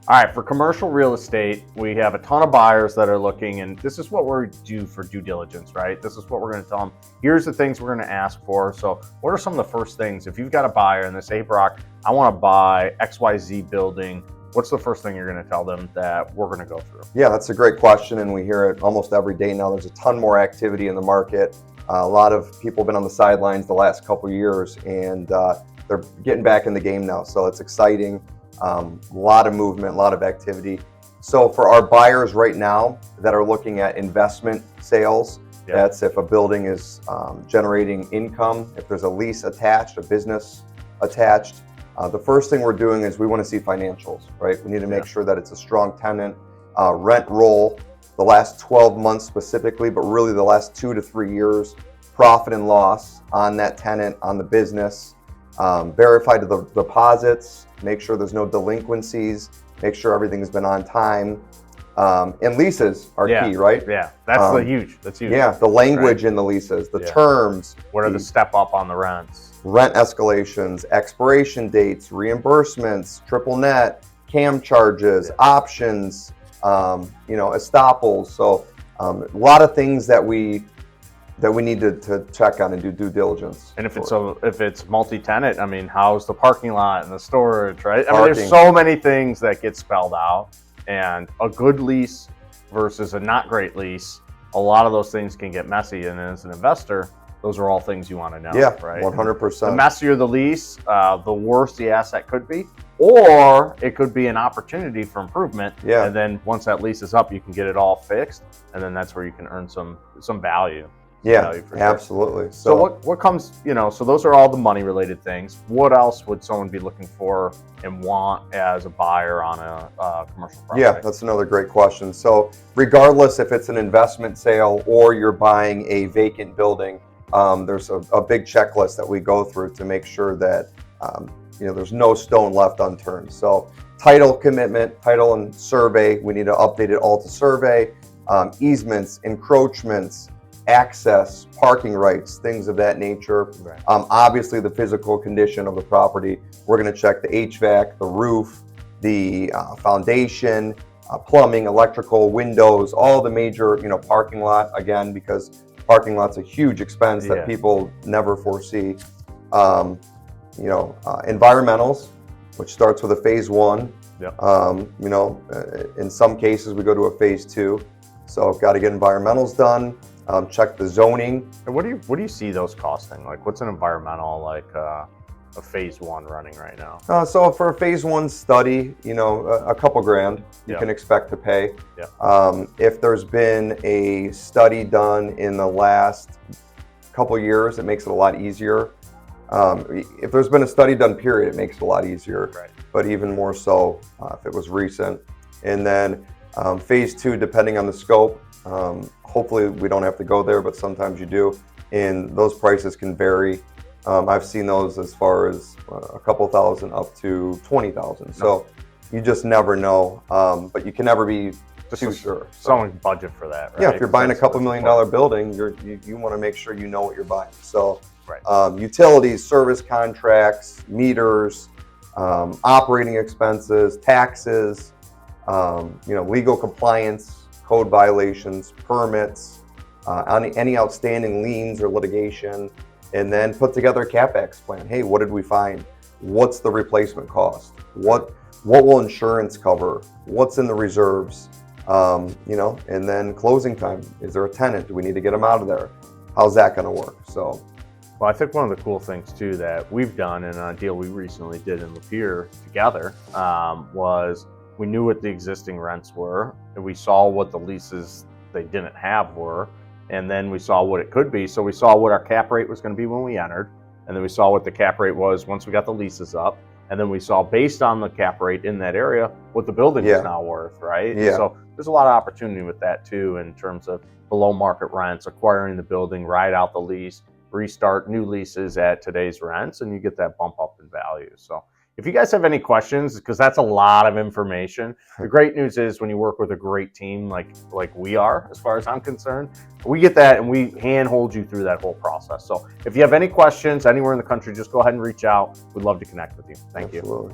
All right, for commercial real estate, we have a ton of buyers that are looking, and this is what we're due for due diligence, right? This is what we're going to tell them. Here's the things we're going to ask for. So what are some of the first things? If you've got a buyer and they say, hey, Brock, I want to buy XYZ building, what's the first thing you're going to tell them that we're going to go through? Yeah, that's a great question, and we hear it almost every day now. There's a ton more activity in the market. A lot of people have been on the sidelines the last couple of years, and they're getting back in the game now, so it's exciting. A lot of movement, a lot of activity. So for our buyers right now that are looking at investment sales, that's if a building is generating income, if there's a lease attached, a business attached. The first thing we're doing is we want to see financials, right? We need to make sure that it's a strong tenant, rent roll, the last 12 months specifically, but really the last 2 to 3 years, profit and loss on that tenant, on the business. Verify the deposits, make sure there's no delinquencies, make sure everything's been on time. And leases are key, right? Yeah, that's huge. That's huge. Yeah, the language in the leases, the terms. What are the step up on the rents? Rent escalations, expiration dates, reimbursements, triple net, CAM charges, options, estoppels. So a lot of things that we need to check on and do due diligence. And if it's multi-tenant, I mean, how's the parking lot and the storage, right? I mean, there's so many things that get spelled out, and a good lease versus a not great lease, a lot of those things can get messy. And as an investor, those are all things you want to know, right? 100%. The messier the lease, the worse the asset could be, or it could be an opportunity for improvement. Yeah. And then once that lease is up, you can get it all fixed, and then that's where you can earn some value. Yeah, absolutely. So what comes, so those are all the money related things. What else would someone be looking for and want as a buyer on a commercial property? Yeah, that's another great question. So regardless if it's an investment sale or you're buying a vacant building, there's a big checklist that we go through to make sure that there's no stone left unturned. So title commitment, title and survey, we need to update it all to survey, easements, encroachments, access, parking rights, things of that nature. Right. Obviously the physical condition of the property. We're going to check the HVAC, the roof, the foundation, plumbing, electrical, windows, all the major, parking lot, again, because parking lot's a huge expense that people never foresee. Environmentals, which starts with a phase 1. In some cases we go to a phase 2. So I've got to get environmentals done. Check the zoning. And what do you see those costing? Like, what's an environmental, like a phase 1 running right now? So for a phase 1 study, a couple grand you can expect to pay. If there's been a study done in the last couple years, it makes it a lot easier. If there's been a study done, period, it makes it a lot easier. Right. But even more so if it was recent. And then phase 2, depending on the scope, hopefully we don't have to go there, but sometimes you do, and those prices can vary. I've seen those as far as a couple thousand up to 20,000. So you just never know, but you can never be too sure. Someone budget for that, right? Yeah, if you're buying a couple $1 million building, you want to make sure you know what you're buying. So utilities, service contracts, meters, operating expenses, taxes, legal compliance, code violations, permits, any outstanding liens or litigation, and then put together a CapEx plan. Hey, what did we find? What's the replacement cost? What will insurance cover? What's in the reserves? And then closing time. Is there a tenant? Do we need to get them out of there? How's that going to work? So, well, I think one of the cool things too that we've done in a deal we recently did in Lapeer together was we knew what the existing rents were, and we saw what the leases they didn't have were, and then we saw what it could be. So we saw what our cap rate was going to be when we entered, and then we saw what the cap rate was once we got the leases up, and then we saw, based on the cap rate in that area, what the building is now worth, right? So there's a lot of opportunity with that too, in terms of below market rents, acquiring the building, ride out the lease, restart new leases at today's rents, and you get that bump up in value. So if you guys have any questions, because that's a lot of information, the great news is when you work with a great team like we are, as far as I'm concerned, we get that and we handhold you through that whole process. So if you have any questions anywhere in the country, just go ahead and reach out. We'd love to connect with you. Thank you.